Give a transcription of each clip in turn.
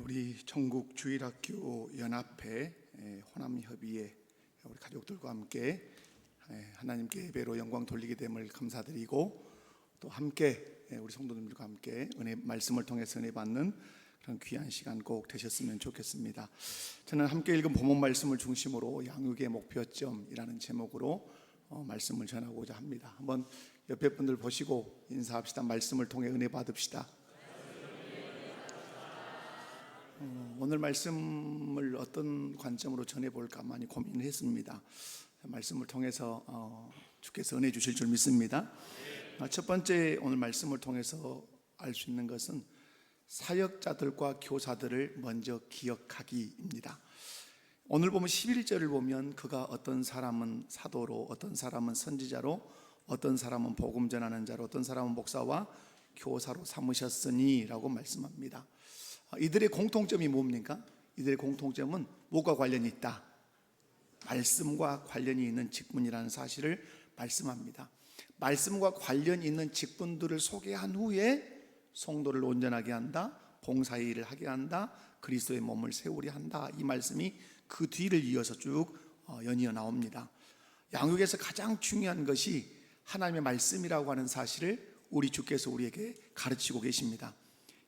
우리 전국 주일학교 연합회 호남협의회 우리 가족들과 함께 하나님께 예배로 영광 돌리게 됨을 감사드리고, 또 함께 우리 성도님들과 함께 은혜 말씀을 통해서 은혜 받는 그런 귀한 시간 꼭 되셨으면 좋겠습니다. 저는 함께 읽은 본문 말씀을 중심으로 양육의 목표점이라는 제목으로 말씀을 전하고자 합니다. 한번 옆에 분들 보시고 인사합시다. 말씀을 통해 은혜 받읍시다. 오늘 말씀을 어떤 관점으로 전해볼까 많이 고민을 했습니다. 말씀을 통해서 주께서 은혜 주실 줄 믿습니다. 첫 번째 오늘 말씀을 통해서 알 수 있는 것은 사역자들과 교사들을 먼저 기억하기입니다. 오늘 보면 11절을 보면 그가 어떤 사람은 사도로, 어떤 사람은 선지자로, 어떤 사람은 복음 전하는 자로, 어떤 사람은 목사와 교사로 삼으셨으니 라고 말씀합니다. 이들의 공통점이 뭡니까? 이들의 공통점은 뭐가 관련이 있다? 말씀과 관련이 있는 직분이라는 사실을 말씀합니다. 말씀과 관련이 있는 직분들을 소개한 후에 성도를 온전하게 한다, 봉사의 일을 하게 한다, 그리스도의 몸을 세우려 한다. 이 말씀이 그 뒤를 이어서 쭉 연이어 나옵니다. 양육에서 가장 중요한 것이 하나님의 말씀이라고 하는 사실을 우리 주께서 우리에게 가르치고 계십니다.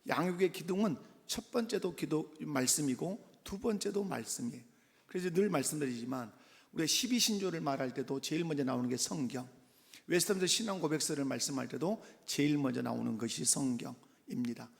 양육의 기둥은 첫 번째도 기도 말씀이고 두 번째도 말씀이에요. 그래서 늘 말씀드리지만 우리가 12신조를 말할 때도 제일 먼저 나오는 게 성경, 웨스턴드 신앙 고백서를 말씀할 때도 제일 먼저 나오는 것이 성경입니다.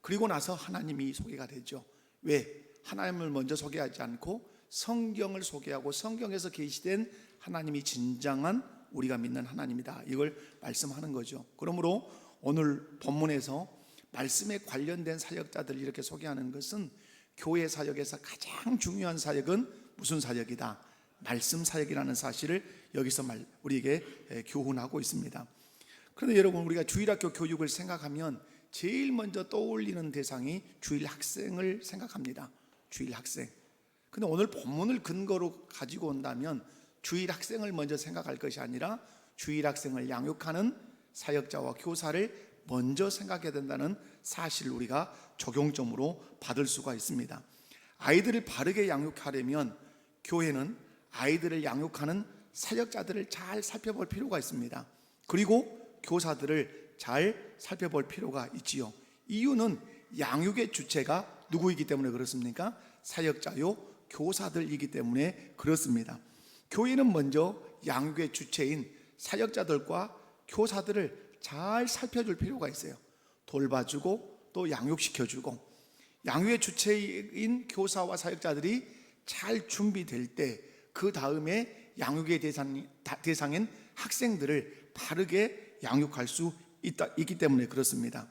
그리고 나서 하나님이 소개가 되죠. 왜? 하나님을 먼저 소개하지 않고 성경을 소개하고 성경에서 계시된 하나님이 진정한 우리가 믿는 하나님이다, 이걸 말씀하는 거죠. 그러므로 오늘 본문에서 말씀에 관련된 사역자들을 이렇게 소개하는 것은 교회 사역에서 가장 중요한 사역은 무슨 사역이다? 말씀 사역이라는 사실을 여기서 우리에게 교훈하고 있습니다. 그런데 여러분, 우리가 주일학교 교육을 생각하면 제일 먼저 떠올리는 대상이 주일학생을 생각합니다. 주일학생. 근데 오늘 본문을 근거로 가지고 온다면 주일학생을 먼저 생각할 것이 아니라 주일학생을 양육하는 사역자와 교사를 먼저 생각해야 된다는 사실을 우리가 적용점으로 받을 수가 있습니다. 아이들을 바르게 양육하려면 교회는 아이들을 양육하는 사역자들을 잘 살펴볼 필요가 있습니다. 그리고 교사들을 잘 살펴볼 필요가 있지요. 이유는 양육의 주체가 누구이기 때문에 그렇습니까? 사역자요 교사들이기 때문에 그렇습니다. 교회는 먼저 양육의 주체인 사역자들과 교사들을 잘 살펴줄 필요가 있어요. 돌봐주고 또 양육시켜주고, 양육의 주체인 교사와 사역자들이 잘 준비될 때 그 다음에 양육의 대상인 학생들을 바르게 양육할 수 있기 때문에 그렇습니다.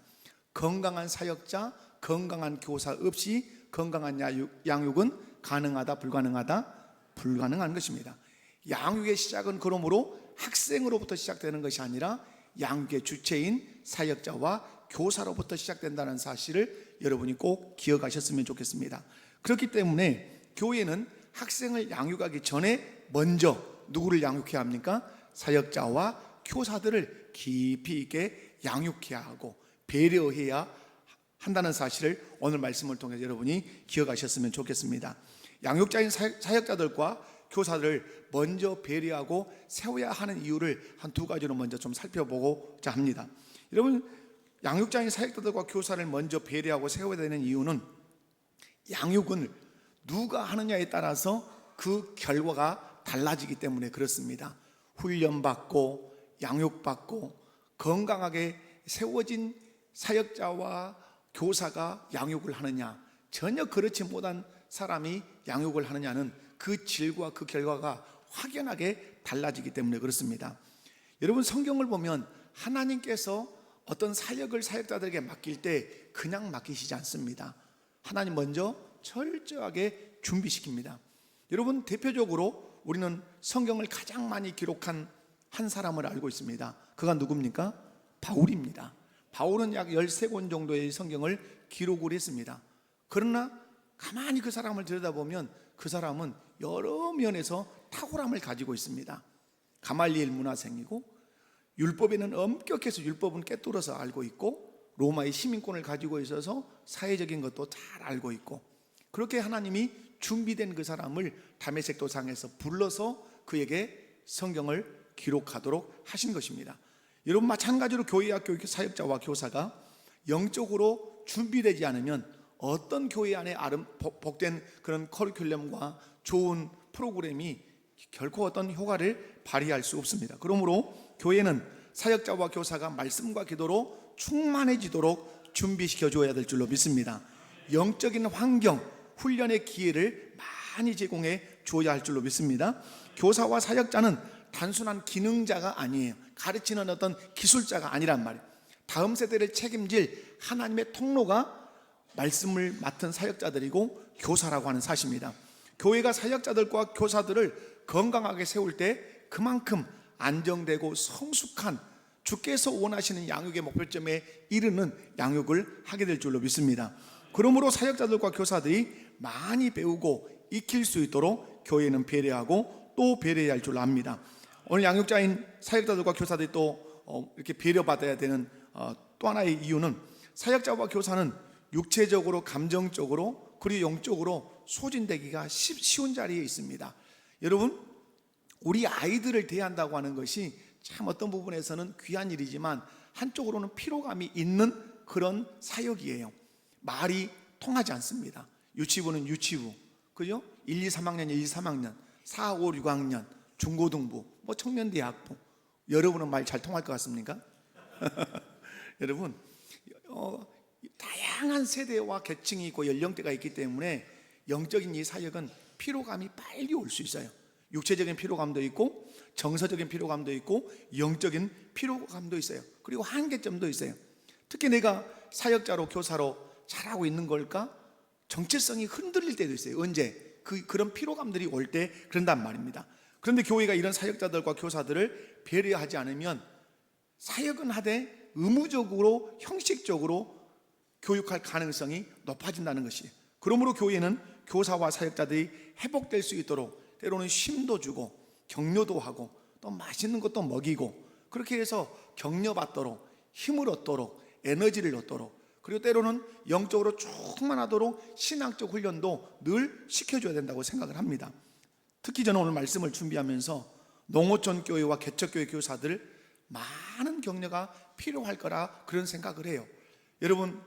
건강한 사역자, 건강한 교사 없이 건강한 양육은 가능하다, 불가능하다? 불가능한 것입니다. 양육의 시작은 그러므로 학생으로부터 시작되는 것이 아니라 양육의 주체인 사역자와 교사로부터 시작된다는 사실을 여러분이 꼭 기억하셨으면 좋겠습니다. 그렇기 때문에 교회는 학생을 양육하기 전에 먼저 누구를 양육해야 합니까? 사역자와 교사들을 깊이 있게 양육해야 하고 배려해야 한다는 사실을 오늘 말씀을 통해 여러분이 기억하셨으면 좋겠습니다. 양육자인 사역자들과 교사들을 먼저 배려하고 세워야 하는 이유를 한 두 가지로 먼저 좀 살펴보고자 합니다. 여러분, 양육자인 사역자들과 교사를 먼저 배려하고 세워야 되는 이유는 양육은 누가 하느냐에 따라서 그 결과가 달라지기 때문에 그렇습니다. 훈련받고 양육받고 건강하게 세워진 사역자와 교사가 양육을 하느냐, 전혀 그렇지 못한 사람이 양육을 하느냐는 그 질과 그 결과가 확연하게 달라지기 때문에 그렇습니다. 여러분, 성경을 보면 하나님께서 어떤 사역을 사역자들에게 맡길 때 그냥 맡기시지 않습니다. 하나님 먼저 철저하게 준비시킵니다. 여러분, 대표적으로 우리는 성경을 가장 많이 기록한 한 사람을 알고 있습니다. 그가 누굽니까? 바울입니다. 바울은 약 13권 정도의 성경을 기록을 했습니다. 그러나 가만히 그 사람을 들여다보면 그 사람은 여러 면에서 탁월함을 가지고 있습니다. 가말리엘 문화생이고 율법에는 엄격해서 율법은 꿰뚫어서 알고 있고 로마의 시민권을 가지고 있어서 사회적인 것도 잘 알고 있고, 그렇게 하나님이 준비된 그 사람을 다메섹 도상에서 불러서 그에게 성경을 기록하도록 하신 것입니다. 여러분, 마찬가지로 교회와 교육 사역자와 교사가 영적으로 준비되지 않으면 어떤 교회 안에 복된 그런 커리큘럼과 좋은 프로그램이 결코 어떤 효과를 발휘할 수 없습니다. 그러므로 교회는 사역자와 교사가 말씀과 기도로 충만해지도록 준비시켜 줘야 될 줄로 믿습니다. 영적인 환경, 훈련의 기회를 많이 제공해 줘야 할 줄로 믿습니다. 교사와 사역자는 단순한 기능자가 아니에요. 가르치는 어떤 기술자가 아니란 말이에요. 다음 세대를 책임질 하나님의 통로가 말씀을 맡은 사역자들이고 교사라고 하는 사실입니다. 교회가 사역자들과 교사들을 건강하게 세울 때 그만큼 안정되고 성숙한 주께서 원하시는 양육의 목표점에 이르는 양육을 하게 될 줄로 믿습니다. 그러므로 사역자들과 교사들이 많이 배우고 익힐 수 있도록 교회는 배려하고 또 배려해야 할 줄로 압니다. 오늘 양육자인 사역자들과 교사들이 또 이렇게 배려받아야 되는 또 하나의 이유는, 사역자와 교사는 육체적으로, 감정적으로, 그리고 영적으로 소진되기가 쉬운 자리에 있습니다. 여러분, 우리 아이들을 대한다고 하는 것이 참 어떤 부분에서는 귀한 일이지만 한쪽으로는 피로감이 있는 그런 사역이에요. 말이 통하지 않습니다. 유치부는 유치부, 그죠? 1, 2, 3학년, 1, 2, 3학년, 4, 5, 6학년, 중고등부, 청년대학부. 여러분은 말 잘 통할 것 같습니까? 여러분, 다양한 세대와 계층이 있고 연령대가 있기 때문에 영적인 이 사역은 피로감이 빨리 올 수 있어요. 육체적인 피로감도 있고 정서적인 피로감도 있고 영적인 피로감도 있어요. 그리고 한계점도 있어요. 특히 내가 사역자로 교사로 잘하고 있는 걸까? 정체성이 흔들릴 때도 있어요. 언제? 그런 피로감들이 올 때 그런단 말입니다. 그런데 교회가 이런 사역자들과 교사들을 배려하지 않으면 사역은 하되 의무적으로, 형식적으로 교육할 가능성이 높아진다는 것이에요. 그러므로 교회는 교사와 사역자들이 회복될 수 있도록 때로는 쉼도 주고 격려도 하고 또 맛있는 것도 먹이고, 그렇게 해서 격려받도록, 힘을 얻도록, 에너지를 얻도록, 그리고 때로는 영적으로 충만하도록 신앙적 훈련도 늘 시켜줘야 된다고 생각을 합니다. 특히 저는 오늘 말씀을 준비하면서 농어촌 교회와 개척교회 교사들 많은 격려가 필요할 거라 그런 생각을 해요. 여러분,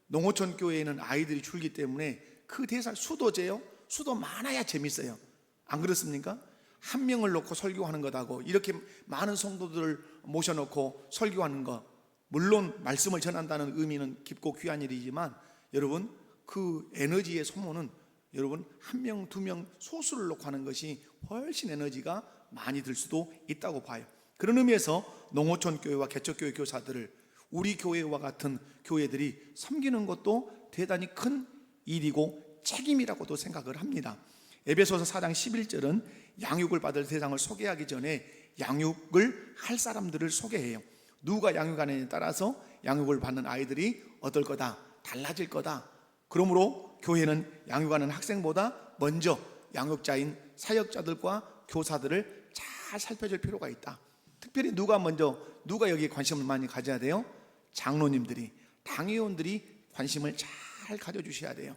농어촌 교회에는 아이들이 줄기 때문에 그 대사 수도제요. 수도 많아야 재밌어요. 안 그렇습니까? 한 명을 놓고 설교하는 것하고 이렇게 많은 성도들을 모셔놓고 설교하는 것, 물론 말씀을 전한다는 의미는 깊고 귀한 일이지만 여러분, 그 에너지의 소모는 여러분 한 명, 두 명 소수를 놓고 하는 것이 훨씬 에너지가 많이 들 수도 있다고 봐요. 그런 의미에서 농어촌 교회와 개척교회 교사들을 우리 교회와 같은 교회들이 섬기는 것도 대단히 큰 일이고 책임이라고도 생각을 합니다. 에베소서 4장 11절은 양육을 받을 대상을 소개하기 전에 양육을 할 사람들을 소개해요. 누가 양육하느냐에 따라서 양육을 받는 아이들이 어떨 거다, 달라질 거다. 그러므로 교회는 양육하는 학생보다 먼저 양육자인 사역자들과 교사들을 잘 살펴줄 필요가 있다. 특별히 누가 여기에 관심을 많이 가져야 돼요? 장로님들이, 당회원들이 관심을 잘 가져주셔야 돼요.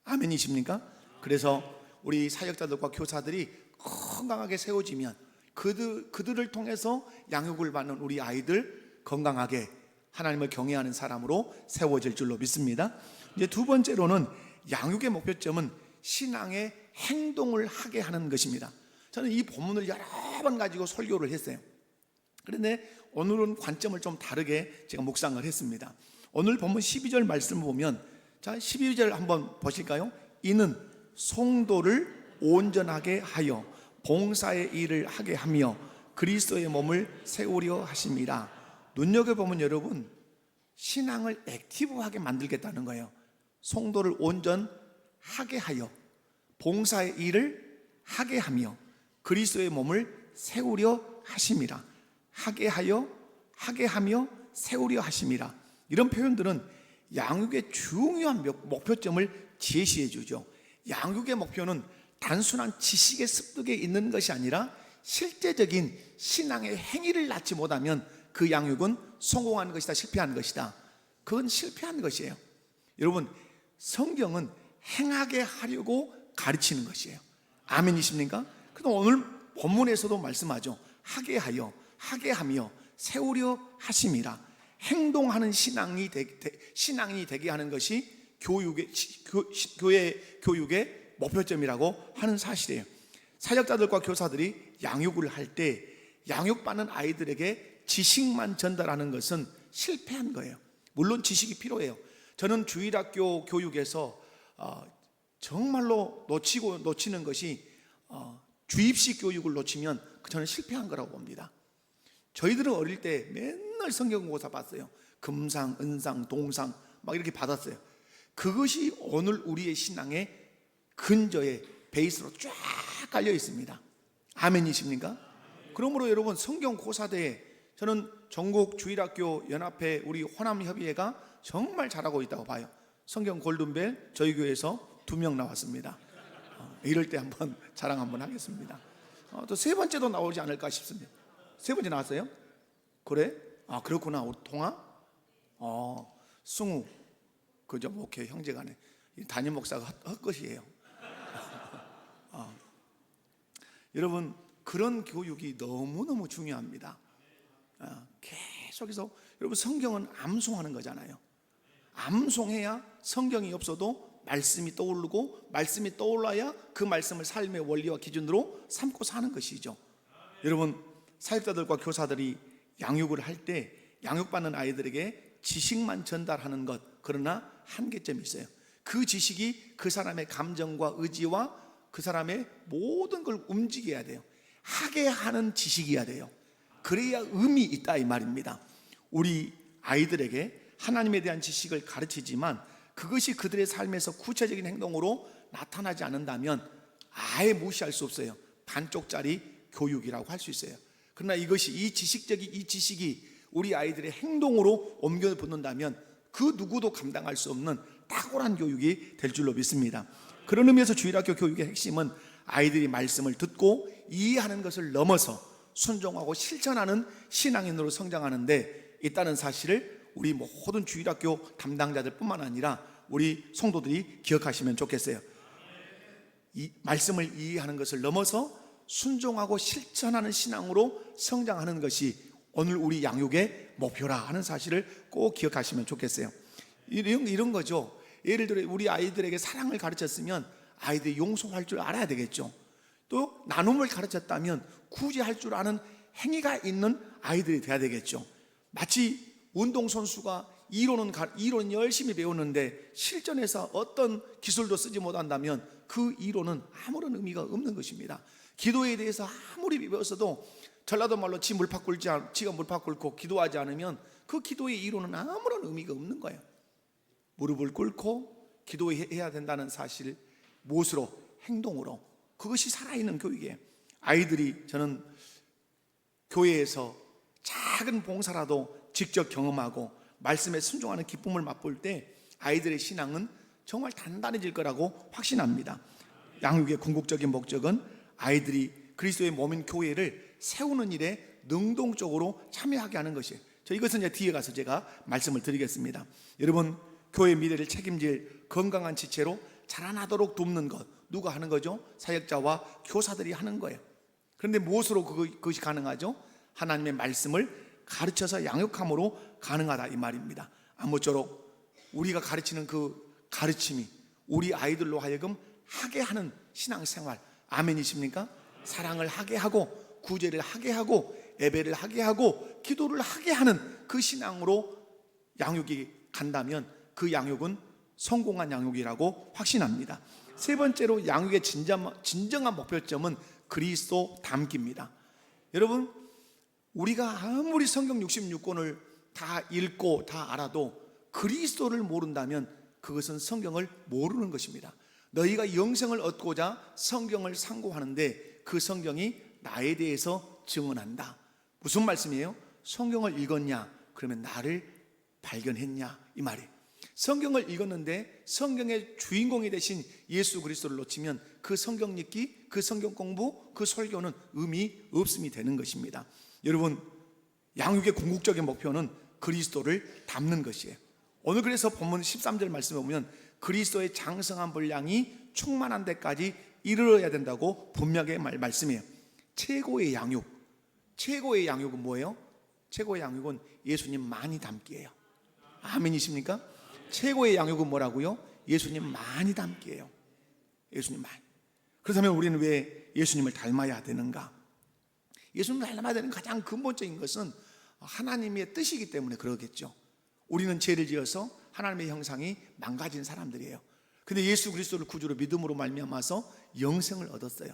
아멘이십니까? 그래서 우리 사역자들과 교사들이 건강하게 세워지면 그들을 통해서 양육을 받는 우리 아이들 건강하게 하나님을 경외하는 사람으로 세워질 줄로 믿습니다. 이제 두 번째로는 양육의 목표점은 신앙의 행동을 하게 하는 것입니다. 저는 이 본문을 여러 번 가지고 설교를 했어요. 그런데 오늘은 관점을 좀 다르게 제가 묵상을 했습니다. 오늘 본문 12절 말씀을 보면, 자, 12절 한번 보실까요? 이는 성도를 온전하게 하여 봉사의 일을 하게 하며 그리스도의 몸을 세우려 하심이라. 눈여겨보면 여러분, 신앙을 액티브하게 만들겠다는 거예요. 성도를 온전하게 하여 봉사의 일을 하게 하며 그리스도의 몸을 세우려 하심이라. 하게 하며 세우려 하심이라. 이런 표현들은 양육의 중요한 목표점을 제시해 주죠. 양육의 목표는 단순한 지식의 습득에 있는 것이 아니라 실제적인 신앙의 행위를 낳지 못하면 그 양육은 성공하는 것이다, 실패하는 것이다. 그건 실패한 것이에요. 여러분, 성경은 행하게 하려고 가르치는 것이에요. 아멘이십니까? 그래서 오늘 본문에서도 말씀하죠. 하게 하여, 하게 하며 세우려 하심이라. 행동하는 신앙이 되게 하는 것이 교회 교육의 목표점이라고 하는 사실이에요. 사역자들과 교사들이 양육을 할 때 양육받는 아이들에게 지식만 전달하는 것은 실패한 거예요. 물론 지식이 필요해요. 저는 주일학교 교육에서 정말로 놓치는 것이 주입식 교육을 놓치면 저는 실패한 거라고 봅니다. 저희들은 어릴 때 맨날 성경고사 봤어요. 금상, 은상, 동상 막 이렇게 받았어요. 그것이 오늘 우리의 신앙의 근저에 베이스로 쫙 깔려 있습니다. 아멘이십니까? 그러므로 여러분, 성경고사대에 저는 전국 주일학교 연합회 우리 호남협의회가 정말 잘하고 있다고 봐요. 성경 골든벨 저희 교회에서 2명 나왔습니다. 이럴 때 한번 자랑 한번 하겠습니다. 또 3번째도 나오지 않을까 싶습니다. 3번째 나왔어요? 그래? 아, 그렇구나. 우리 통화? 승우 그죠? 목회 형제간에 담임 목사가 헛것이에요. 여러분, 그런 교육이 너무너무 중요합니다. 계속해서 여러분, 성경은 암송하는 거잖아요. 암송해야 성경이 없어도 말씀이 떠오르고, 말씀이 떠올라야 그 말씀을 삶의 원리와 기준으로 삼고 사는 것이죠. 여러분, 사역자들과 교사들이 양육을 할 때 양육받는 아이들에게 지식만 전달하는 것, 그러나 한계점이 있어요. 그 지식이 그 사람의 감정과 의지와 그 사람의 모든 걸 움직여야 돼요. 하게 하는 지식이어야 돼요. 그래야 의미 있다 이 말입니다. 우리 아이들에게 하나님에 대한 지식을 가르치지만 그것이 그들의 삶에서 구체적인 행동으로 나타나지 않는다면 아예 무시할 수 없어요. 반쪽짜리 교육이라고 할 수 있어요. 그러나 이 지식이 우리 아이들의 행동으로 옮겨 붙는다면 그 누구도 감당할 수 없는 탁월한 교육이 될 줄로 믿습니다. 그런 의미에서 주일학교 교육의 핵심은 아이들이 말씀을 듣고 이해하는 것을 넘어서 순종하고 실천하는 신앙인으로 성장하는데 있다는 사실을 우리 모든 주일학교 담당자들 뿐만 아니라 우리 성도들이 기억하시면 좋겠어요. 이 말씀을 이해하는 것을 넘어서 순종하고 실천하는 신앙으로 성장하는 것이 오늘 우리 양육의 목표라 하는 사실을 꼭 기억하시면 좋겠어요. 이런 거죠. 예를 들어 우리 아이들에게 사랑을 가르쳤으면 아이들이 용서할 줄 알아야 되겠죠. 또 나눔을 가르쳤다면 구제할 줄 아는 행위가 있는 아이들이 돼야 되겠죠. 마치 운동선수가 이론은 열심히 배우는데 실전에서 어떤 기술도 쓰지 못한다면 그 이론은 아무런 의미가 없는 것입니다. 기도에 대해서 아무리 배웠어도 전라도 말로 지가 물팍 꿇고 기도하지 않으면 그 기도의 이론은 아무런 의미가 없는 거예요. 무릎을 꿇고 기도해야 된다는 사실, 무엇으로? 행동으로. 그것이 살아있는 교육이에요. 아이들이, 저는 교회에서 작은 봉사라도 직접 경험하고 말씀에 순종하는 기쁨을 맛볼 때 아이들의 신앙은 정말 단단해질 거라고 확신합니다. 양육의 궁극적인 목적은 아이들이 그리스도의 몸인 교회를 세우는 일에 능동적으로 참여하게 하는 것이에요. 이것은 이제 뒤에 가서 제가 말씀을 드리겠습니다. 여러분, 교회 미래를 책임질 건강한 지체로 자라나도록 돕는 것, 누가 하는 거죠? 사역자와 교사들이 하는 거예요. 그런데 무엇으로 그것이 가능하죠? 하나님의 말씀을 가르쳐서 양육함으로 가능하다 이 말입니다. 아무쪼록 우리가 가르치는 그 가르침이 우리 아이들로 하여금 하게 하는 신앙생활, 아멘이십니까? 사랑을 하게 하고 구제를 하게 하고 예배를 하게 하고 기도를 하게 하는 그 신앙으로 양육이 간다면 그 양육은 성공한 양육이라고 확신합니다. 세 번째로 양육의 진정한 목표점은 그리스도 닮기입니다. 여러분, 우리가 아무리 성경 66권을 다 읽고 다 알아도 그리스도를 모른다면 그것은 성경을 모르는 것입니다. 너희가 영생을 얻고자 성경을 상고하는데 그 성경이 나에 대해서 증언한다. 무슨 말씀이에요? 성경을 읽었냐? 그러면 나를 발견했냐? 이 말이에요. 성경을 읽었는데 성경의 주인공이 되신 예수 그리스도를 놓치면 그 성경 읽기, 그 성경 공부, 그 설교는 의미 없음이 되는 것입니다. 여러분, 양육의 궁극적인 목표는 그리스도를 닮는 것이에요. 오늘 그래서 본문 13절 말씀에 보면 그리스도의 장성한 분량이 충만한 데까지 이르러야 된다고 분명하게 말씀해요. 최고의 양육은 뭐예요? 최고의 양육은 예수님 많이 닮기예요. 아멘이십니까? 최고의 양육은 뭐라고요? 예수님 많이 닮기예요. 예수님 많이. 그렇다면 우리는 왜 예수님을 닮아야 되는가? 예수님을 닮아야 되는 가장 근본적인 것은 하나님의 뜻이기 때문에 그러겠죠. 우리는 죄를 지어서 하나님의 형상이 망가진 사람들이에요. 근데 예수 그리스도를 구주로 믿음으로 말미암아서 영생을 얻었어요.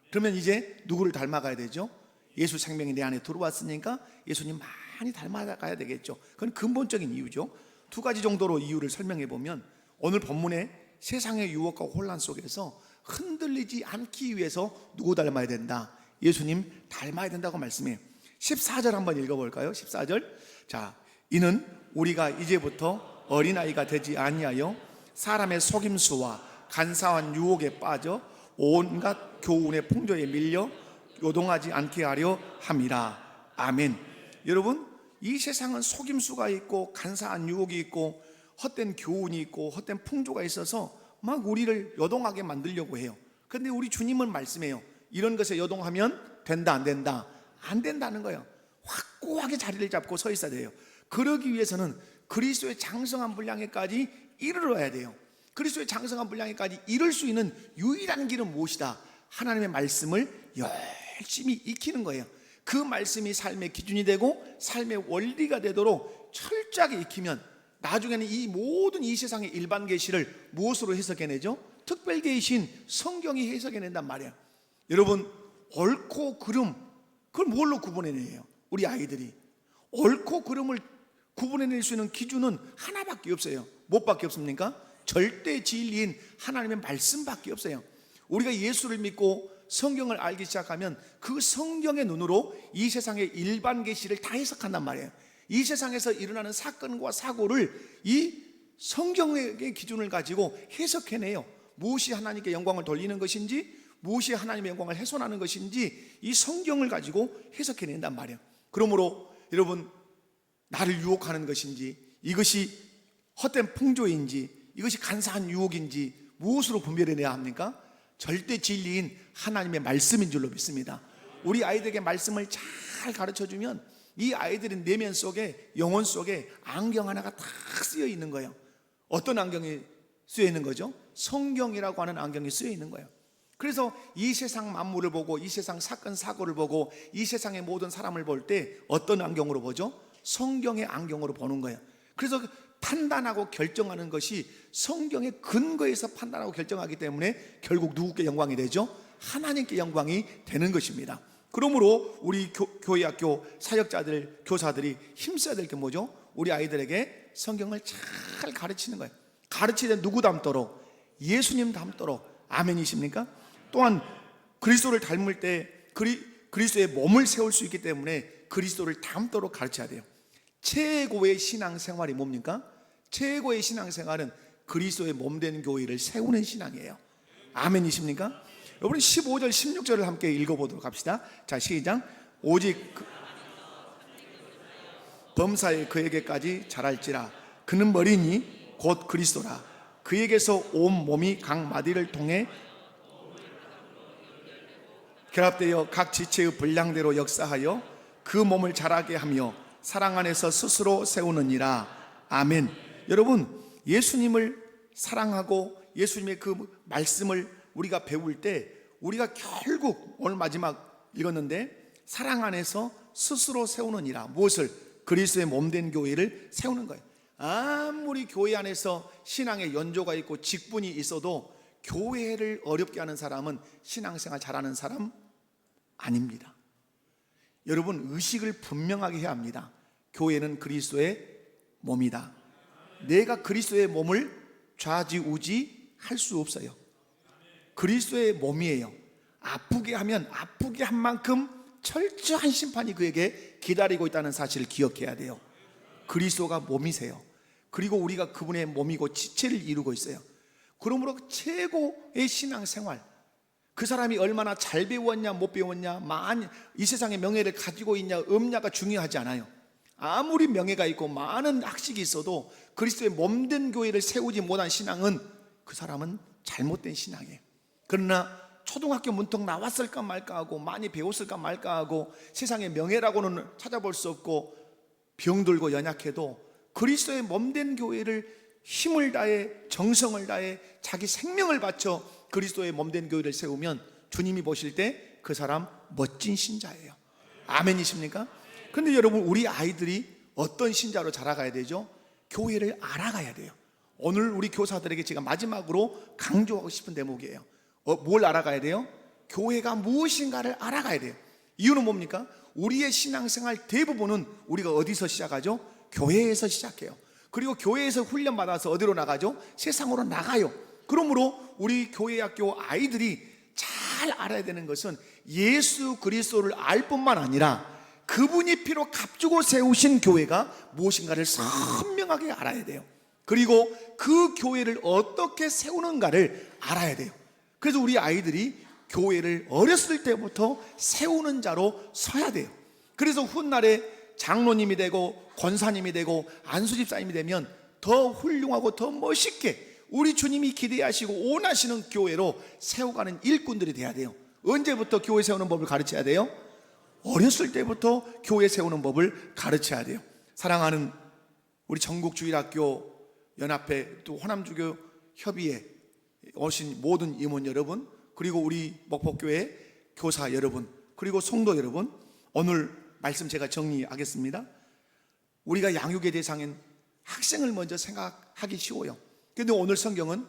그러면 이제 누구를 닮아가야 되죠? 예수 생명이 내 안에 들어왔으니까 예수님 많이 닮아가야 되겠죠. 그건 근본적인 이유죠. 두 가지 정도로 이유를 설명해 보면, 오늘 본문에 세상의 유혹과 혼란 속에서 흔들리지 않기 위해서 누구 닮아야 된다? 예수님 닮아야 된다고 말씀해요. 14절 한번 읽어볼까요? 14절. 자, 이는 우리가 이제부터 어린아이가 되지 아니하여 사람의 속임수와 간사한 유혹에 빠져 온갖 교훈의 풍조에 밀려 요동하지 않게 하려 함이라. 아멘. 여러분, 이 세상은 속임수가 있고 간사한 유혹이 있고 헛된 교훈이 있고 헛된 풍조가 있어서 막 우리를 요동하게 만들려고 해요. 그런데 우리 주님은 말씀해요. 이런 것에 요동하면 된다 안 된다? 안 된다는 거예요. 확고하게 자리를 잡고 서 있어야 돼요. 그러기 위해서는 그리스도의 장성한 분량에까지 이르러야 돼요. 그리스도의 장성한 분량에까지 이룰 수 있는 유일한 길은 무엇이다? 하나님의 말씀을 열심히 익히는 거예요. 그 말씀이 삶의 기준이 되고 삶의 원리가 되도록 철저하게 익히면 나중에는 이 모든 이 세상의 일반 계시를 무엇으로 해석해내죠? 특별 계시인 성경이 해석해낸단 말이에요. 여러분, 옳고 그름, 그걸 뭘로 구분해내요? 우리 아이들이 옳고 그름을 구분해낼 수 있는 기준은 하나밖에 없어요. 무엇밖에 없습니까? 절대 진리인 하나님의 말씀밖에 없어요. 우리가 예수를 믿고 성경을 알기 시작하면 그 성경의 눈으로 이 세상의 일반 계시를 다 해석한단 말이에요. 이 세상에서 일어나는 사건과 사고를 이 성경의 기준을 가지고 해석해내요. 무엇이 하나님께 영광을 돌리는 것인지, 무엇이 하나님의 영광을 훼손하는 것인지 이 성경을 가지고 해석해낸단 말이에요. 그러므로 여러분, 나를 유혹하는 것인지, 이것이 헛된 풍조인지, 이것이 간사한 유혹인지 무엇으로 분별해내야 합니까? 절대 진리인 하나님의 말씀인 줄로 믿습니다. 우리 아이들에게 말씀을 잘 가르쳐주면 이 아이들의 내면 속에, 영혼 속에 안경 하나가 딱 쓰여 있는 거예요. 어떤 안경이 쓰여 있는 거죠? 성경이라고 하는 안경이 쓰여 있는 거예요. 그래서 이 세상 만물을 보고, 이 세상 사건 사고를 보고, 이 세상의 모든 사람을 볼 때 어떤 안경으로 보죠? 성경의 안경으로 보는 거예요. 그래서 판단하고 결정하는 것이 성경의 근거에서 판단하고 결정하기 때문에 결국 누구께 영광이 되죠? 하나님께 영광이 되는 것입니다. 그러므로 우리 교회 학교 사역자들, 교사들이 힘써야 될 게 뭐죠? 우리 아이들에게 성경을 잘 가르치는 거예요. 가르치되 누구 닮도록? 예수님 닮도록. 아멘이십니까? 또한 그리스도를 닮을 때 그리스도의 몸을 세울 수 있기 때문에 그리스도를 닮도록 가르쳐야 돼요. 최고의 신앙생활이 뭡니까? 최고의 신앙생활은 그리스도의 몸된 교회를 세우는 신앙이에요. 아멘이십니까? 여러분 15절 16절을 함께 읽어보도록 합시다. 자, 시작. 오직 범사에 그에게까지 자랄지라. 그는 머리니 곧 그리스도라. 그에게서 온 몸이 각 마디를 통해 결합되어 각 지체의 분량대로 역사하여 그 몸을 자라게 하며 사랑 안에서 스스로 세우느니라. 아멘. 여러분, 예수님을 사랑하고 예수님의 그 말씀을 우리가 배울 때 우리가 결국 오늘 마지막 읽었는데 사랑 안에서 스스로 세우느니라. 무엇을? 그리스도의 몸된 교회를 세우는 거예요. 아무리 교회 안에서 신앙의 연조가 있고 직분이 있어도 교회를 어렵게 하는 사람은 신앙생활 잘하는 사람 아닙니다. 여러분, 의식을 분명하게 해야 합니다. 교회는 그리스도의 몸이다. 내가 그리스도의 몸을 좌지우지 할 수 없어요. 그리스도의 몸이에요. 아프게 하면 아프게 한 만큼 철저한 심판이 그에게 기다리고 있다는 사실을 기억해야 돼요. 그리스도가 몸이세요. 그리고 우리가 그분의 몸이고 지체를 이루고 있어요. 그러므로 최고의 신앙생활, 그 사람이 얼마나 잘 배웠냐 못 배웠냐, 이 세상의 명예를 가지고 있냐 없냐가 중요하지 않아요. 아무리 명예가 있고 많은 학식이 있어도 그리스도의 몸된 교회를 세우지 못한 신앙은 그 사람은 잘못된 신앙이에요. 그러나 초등학교 문턱 나왔을까 말까 하고 많이 배웠을까 말까 하고 세상의 명예라고는 찾아볼 수 없고 병들고 연약해도 그리스도의 몸된 교회를 힘을 다해 정성을 다해 자기 생명을 바쳐 그리스도의 몸된 교회를 세우면 주님이 보실 때 그 사람 멋진 신자예요. 아멘이십니까? 그런데 여러분, 우리 아이들이 어떤 신자로 자라가야 되죠? 교회를 알아가야 돼요. 오늘 우리 교사들에게 제가 마지막으로 강조하고 싶은 대목이에요. 뭘 알아가야 돼요? 교회가 무엇인가를 알아가야 돼요. 이유는 뭡니까? 우리의 신앙생활 대부분은 우리가 어디서 시작하죠? 교회에서 시작해요. 그리고 교회에서 훈련받아서 어디로 나가죠? 세상으로 나가요. 그러므로 우리 교회 학교 아이들이 잘 알아야 되는 것은 예수 그리스도를 알 뿐만 아니라 그분이 피로 값주고 세우신 교회가 무엇인가를 선명하게 알아야 돼요. 그리고 그 교회를 어떻게 세우는가를 알아야 돼요. 그래서 우리 아이들이 교회를 어렸을 때부터 세우는 자로 서야 돼요. 그래서 훗날에 장로님이 되고 권사님이 되고 안수집사님이 되면 더 훌륭하고 더 멋있게 우리 주님이 기대하시고 원하시는 교회로 세워가는 일꾼들이 돼야 돼요. 언제부터 교회 세우는 법을 가르쳐야 돼요? 어렸을 때부터 교회 세우는 법을 가르쳐야 돼요. 사랑하는 우리 전국주일학교 연합회 또 호남주교 협의회 오신 모든 임원 여러분, 그리고 우리 목포교회 교사 여러분, 그리고 성도 여러분, 오늘 말씀 제가 정리하겠습니다. 우리가 양육의 대상인 학생을 먼저 생각하기 쉬워요. 그런데 오늘 성경은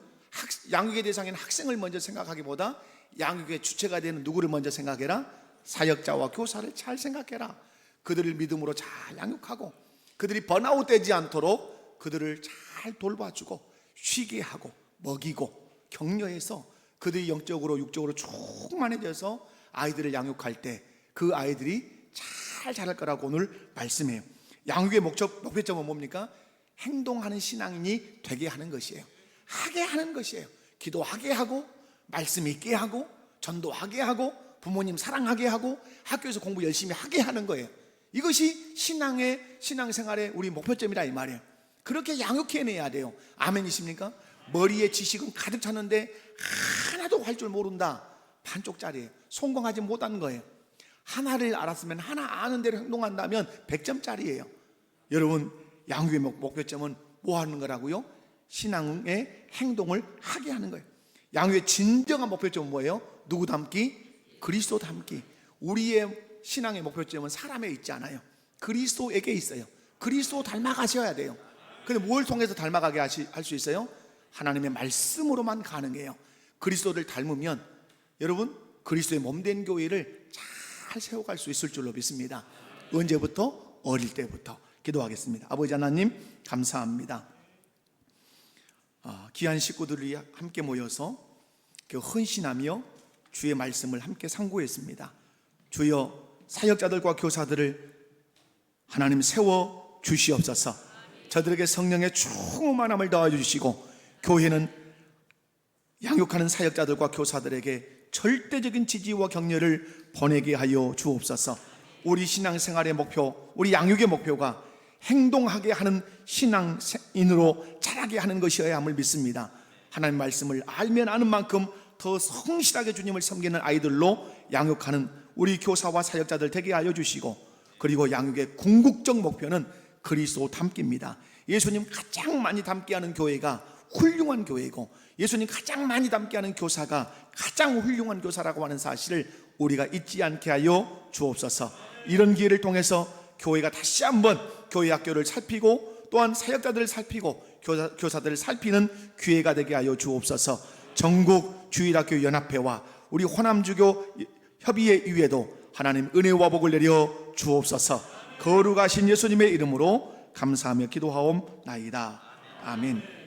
양육의 대상인 학생을 먼저 생각하기보다 양육의 주체가 되는 누구를 먼저 생각해라? 사역자와 교사를 잘 생각해라. 그들을 믿음으로 잘 양육하고 그들이 번아웃 되지 않도록 그들을 잘 돌봐주고 쉬게 하고 먹이고 격려해서 그들이 영적으로 육적으로 충만해져서 아이들을 양육할 때 그 아이들이 잘 자랄 거라고 오늘 말씀해요. 양육의 목표점은 뭡니까? 행동하는 신앙인이 되게 하는 것이에요. 하게 하는 것이에요. 기도하게 하고 말씀 있게 하고 전도하게 하고 부모님 사랑하게 하고 학교에서 공부 열심히 하게 하는 거예요. 이것이 신앙생활의 우리 목표점이라 이 말이에요. 그렇게 양육해내야 돼요. 아멘이십니까? 머리에 지식은 가득 찼는데 하나도 할 줄 모른다. 반쪽짜리예요. 성공하지 못한 거예요. 하나를 알았으면 하나 아는 대로 행동한다면 100점짜리예요. 여러분, 양육의 목표점은 뭐 하는 거라고요? 신앙의 행동을 하게 하는 거예요. 양육의 진정한 목표점은 뭐예요? 누구 닮기? 그리스도 닮기. 우리의 신앙의 목표점은 사람에 있지 않아요. 그리스도에게 있어요. 그리스도 닮아가셔야 돼요. 근데 뭘 통해서 닮아가게 할 수 있어요? 하나님의 말씀으로만 가능해요. 그리스도를 닮으면 여러분, 그리스도의 몸된 교회를 잘 세워갈 수 있을 줄로 믿습니다. 언제부터? 어릴 때부터. 기도하겠습니다. 아버지 하나님, 감사합니다. 귀한 식구들이 함께 모여서 헌신하며 주의 말씀을 함께 상고했습니다. 주여, 사역자들과 교사들을 하나님 세워 주시옵소서. 저들에게 성령의 충만함을 더해 주시고 교회는 양육하는 사역자들과 교사들에게 절대적인 지지와 격려를 보내게 하여 주옵소서. 우리 신앙생활의 목표, 우리 양육의 목표가 행동하게 하는 신앙인으로 자라게 하는 것이어야 함을 믿습니다. 하나님 말씀을 알면 아는 만큼 더 성실하게 주님을 섬기는 아이들로 양육하는 우리 교사와 사역자들 되게 하여 주시고, 그리고 양육의 궁극적 목표는 그리스도 닮기입니다. 예수님 가장 많이 닮게 하는 교회가 훌륭한 교회고, 예수님 가장 많이 닮게 하는 교사가 가장 훌륭한 교사라고 하는 사실을 우리가 잊지 않게 하여 주옵소서. 이런 기회를 통해서 교회가 다시 한번 교회 학교를 살피고 또한 사역자들을 살피고 교사들을 살피는 기회가 되게 하여 주옵소서. 전국 주일학교 연합회와 우리 호남주교 협의회 위에도 하나님 은혜와 복을 내려 주옵소서. 거룩하신 예수님의 이름으로 감사하며 기도하옵나이다. 아멘.